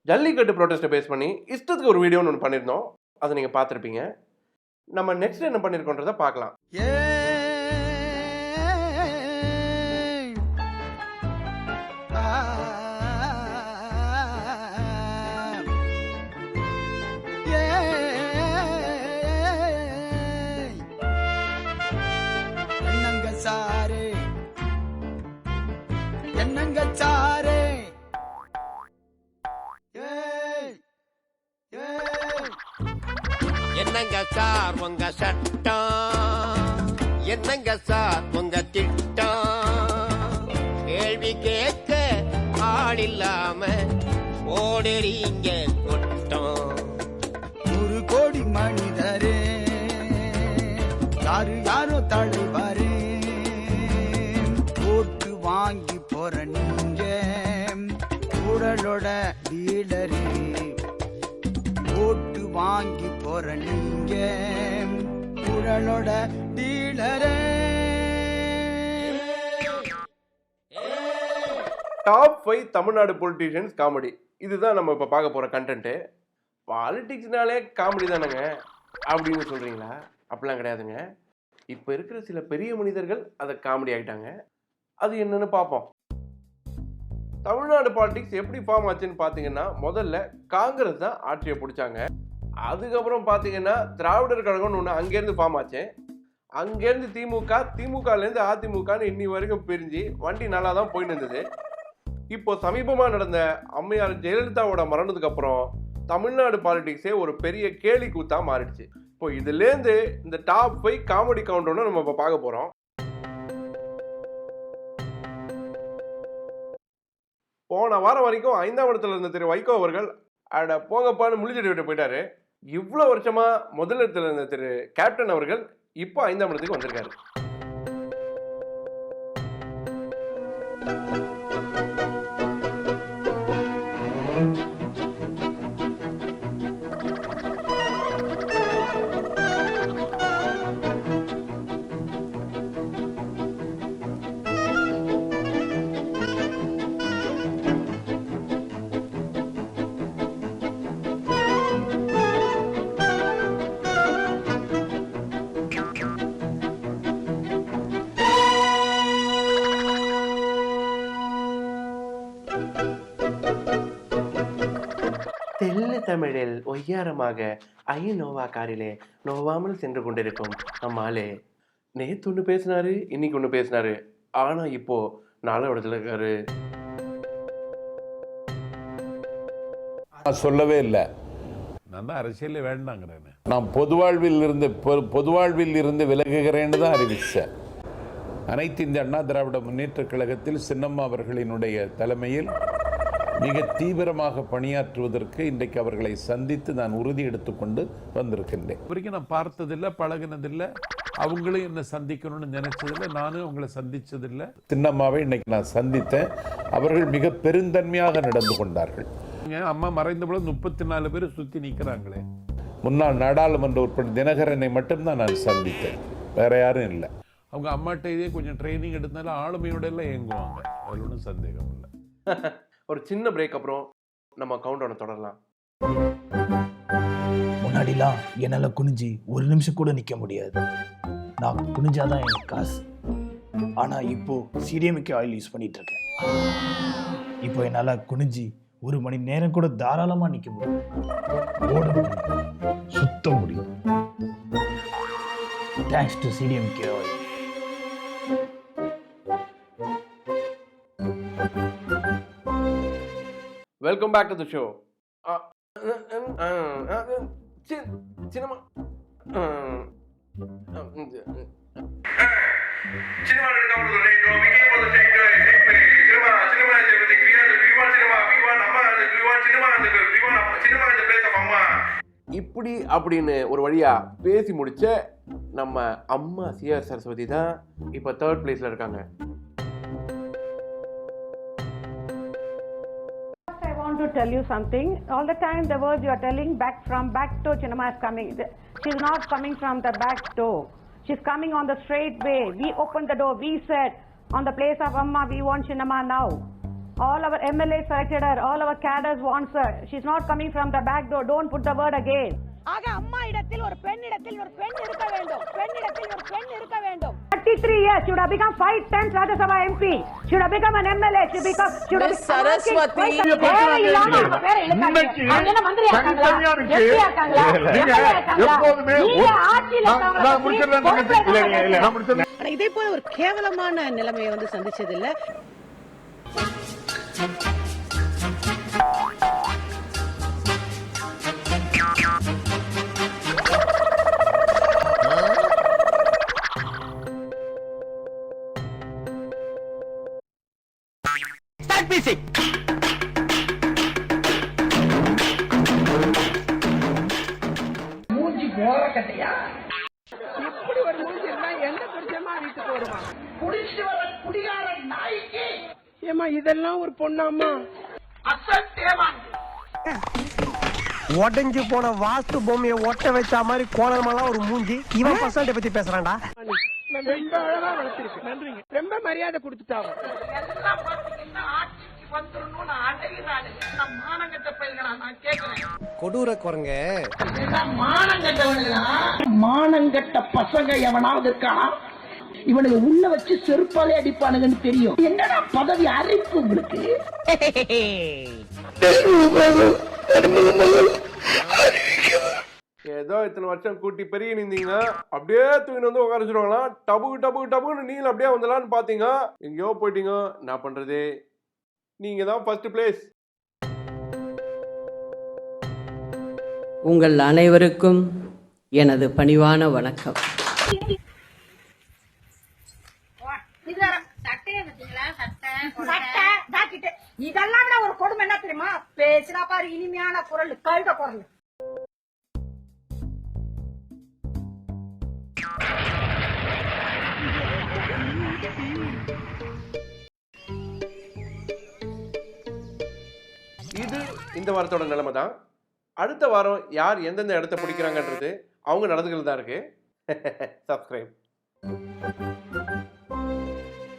Jallikattu ப்ரொடெஸ்ட்டை base பண்ணி இஷ்டத்துக்கு ஒரு வீடியோன்னு ஒன்று பண்ணியிருந்தோம். அதை நீங்கள் பார்த்துருப்பீங்க. நம்ம நெக்ஸ்ட் என்ன பண்ணியிருக்கோன்றதை பார்க்கலாம். என்னங்க சார் உங்க சட்டம், என்னங்க சார் உங்க திட்டம், கேள்வி கேட்க ஆள் இல்லாம ஓடுறீங்க கொட்டம். 100 கோடி மனிதரே யாரு யாரோ தலைவரே, ஓட்டு வாங்கி போற நீங்க உடலோட டீலரே, ஓட்டு வாங்கி போற நீங்க உடலோட டீலரே. Top 5 Tamil Nadu politicians comedy. இதுதான் நம்ம இப்போ பார்க்க போகிற கண்டென்ட்டு. பாலிடிக்ஸ்னாலே காமெடி தானேங்க அப்படின்னு சொல்கிறீங்களா? அப்படிலாம் கிடையாதுங்க. இப்போ இருக்கிற சில பெரிய மனிதர்கள் அதை காமெடி ஆகிட்டாங்க. அது என்னன்னு பார்ப்போம். தமிழ்நாடு பாலிடிக்ஸ் எப்படி ஃபார்ம் ஆச்சுன்னு பார்த்தீங்கன்னா, முதல்ல காங்கிரஸ் தான் ஆட்சியை பிடிச்சாங்க. அதுக்கப்புறம் பார்த்தீங்கன்னா திராவிடர் கழகம்னு ஒன்று அங்கேருந்து ஃபார்ம் ஆச்சு. அங்கேருந்து திமுக, திமுகலேருந்து அதிமுகன்னு இன்னி வரைக்கும் பிரிஞ்சு வண்டி நல்லா தான் போயின்னு இருந்தது. இப்போ சமீபமாக நடந்த அம்மையார் ஜெயலலிதாவோட மரணத்துக்கு அப்புறம் தமிழ்நாடு பாலிடிக்ஸே ஒரு பெரிய கேலி கூத்தா மாறிடுச்சு. இப்போ இதுலேருந்து இந்த டாப் 5 காமெடி கவுண்டர்னு நம்ம இப்போ பார்க்க போகிறோம். போன வாரம் வரைக்கும் 5ஆம் இடத்துல இருந்த திரு வைகோ அவர்கள் அட போங்கப்பான்னு முழிச்சிட்டு விட்டு போயிட்டாரு. இவ்வளோ வருஷமா முதல் இடத்துல இருந்த திரு கேப்டன் அவர்கள் இப்போ 5ஆம் இடத்துக்கு வந்திருக்காரு. தெள்ளு தமிழில் ஒய்யாரமாக நோவா காரிலே நோவாமல் சென்று கொண்டிருக்கும் நம்மாலே நேத்து ஒன்று பேசினாரு, இன்னைக்கு ஒன்று பேசினாரு. ஆனா இப்போ 4ஆம் இடத்துல இருக்காரு. சொல்லவே இல்லை. நான் தான் அரசியலே வேண்டாங்கிறேன். நான் பொதுவாழ்வில் இருந்து விலகுகிறேன்னு தான் அறிவிச்சேன். அனைத்து இந்திய அண்ணா திராவிட முன்னேற்ற கழகத்தில் சின்னம்மா அவர்களினுடைய தலைமையில் மிக தீவிரமாக பணியாற்றுவதற்கு இன்றைக்கு அவர்களை சந்தித்து நான் உறுதி எடுத்துக்கொண்டு வந்திருக்கின்றேன். வரைக்கும் நான் பார்த்ததில்லை, பழகினதில்லை, அவங்களும் என்னை சந்திக்கணும்னு நினைச்சதில்லை, நானும் அவங்கள சந்திச்சதில்லை. சின்னம்மாவை இன்னைக்கு நான் சந்தித்தேன். அவர்கள் மிக பெருந்தன்மையாக நடந்து கொண்டார்கள். அம்மா மறைந்த பொழுது 34 பேர் சுற்றி நிற்கிறாங்களே. முன்னாள் நாடாளுமன்ற உறுப்பினர் தினகரனை மட்டும்தான் நான் சந்தித்தேன், வேற யாரும் இல்லை. அவங்க அம்மாட்ட இதே கொஞ்சம் ட்ரைனிங் எடுத்தாலும் ஆளுமையோட எல்லாம் இயங்குவாங்க, அதில் ஒன்றும் சந்தேகம் இல்லை. ஒரு சின்ன பிரேக் அப்புறம் நம்ம கவுண்டவுனை தொடரலாம். முன்னாடிலாம் என்னால குனிஞ்சி ஒரு நிமிஷம் கூட நிக்க முடியாது. நான் குனிஞ்சாதான் எனக்கு காசு. ஆனா இப்போ சிடிஎம்கே ஆயில் யூஸ் பண்ணிட்டு இருக்கேன். இப்போ என்னால குனிஞ்சி 1 மணி நேரம் கூட தாராளமா நிக்க முடியும், ஓட முடியும், சுத்த முடியும். Thanks to CDMK oil. Welcome back to the show. Cinema இப்படி அப்படின்னு ஒரு வழியா பேசி முடிச்ச நம்ம அம்மா சிஆர் சரஸ்வதி தான் இப்போ 3rd பிளேஸ்ல இருக்காங்க. I want to tell you something. All the time the words you are telling, back door Chinnamma is coming. She's not coming from the back door. She's coming on the straight way. We opened the door. We said, on the place of Amma, we want Chinnamma now. All our MLAs selected her, all our cadres wants her. She's not coming from the back door. Don't put the word again. ஆக அம்மா இடத்தில் ஒரு பெண்ணிடத்தில் ஒரு பெண் இருக்க வேண்டும், பெண்ணிடத்தில் ஒரு பெண் இருக்க வேண்டும். 33 years, should have become 5 times Rajya Sabha MP, should have become an MLA, should have Miss Saraswati. இதே போல ஒரு கேவலமான நிலைமையை வந்து சந்திச்சது இல்ல. மூஞ்சி போற கட்டையா எப்படி ஒரு மூஞ்சி இருந்தா எந்த புருஷமா வீட்டுக்கு வருவான்? குடிச்சிட்டு வர குடிகார நாய்க்கு ஏமா இதெல்லாம் ஒரு பொண்ணாமா? அசட்டேமான் உடஞ்சு போன வாஸ்து பொம்மையை ஒட்ட வச்ச மாதிரி கோலமெல்லாம் ஒரு மூஞ்சி. இவன் பர்சன்ட் பத்தி பேசுறான்டா. நான் ரொம்ப அழகா வளர்த்திருக்கு. நன்றிங்க. ரொம்ப மரியாதை கொடுத்துட்டாங்க. எல்லாம் பாத்தீங்கன்னா ஆட்சிக்கு வந்துடணும்னு அடையிறாங்க. நான் மானங்கட்ட பையங்களா நான் கேக்குறேன். கொடூர குரங்க மானங்கட்டவனுங்களா? மானங்கட்ட பசங்க எவனாவது இருக்கானா? இவனுக்கு உள்ள வச்சு செருப்பாலே அடிப்பானுங்கன்னு தெரியும். என்னடா பதவி அறிவிப்பு உங்களுக்கு? ஏதோ இத்தனை வருஷம் கூட்டி பெரிய நின்றீங்கன்னா அப்படியே தூக்கிட்டு வந்து உட்கார வச்சுருவாங்களாம். டபுக்கு நீங்க அப்படியே வந்துடலான்னு பார்த்தீங்க, எங்கேயோ போயிட்டீங்க. என்ன பண்றது, நீங்க தான் ஃபர்ஸ்ட் பிளேஸ். உங்கள் அனைவருக்கும் எனது பணிவான வணக்கம். இதெல்லாம் ஒரு கொடுமை என்ன தெரியுமா? பேசினா பாரு இனிமையான குரல், கழுத குரல். இது இந்த வாரத்தோட நிலைமை தான். அடுத்த வாரம் யார் எந்தெந்த இடத்த பிடிக்கிறாங்கன்றது அவங்க நடந்துக்கிறது தான் இருக்கு. சப்ஸ்கிரைப்.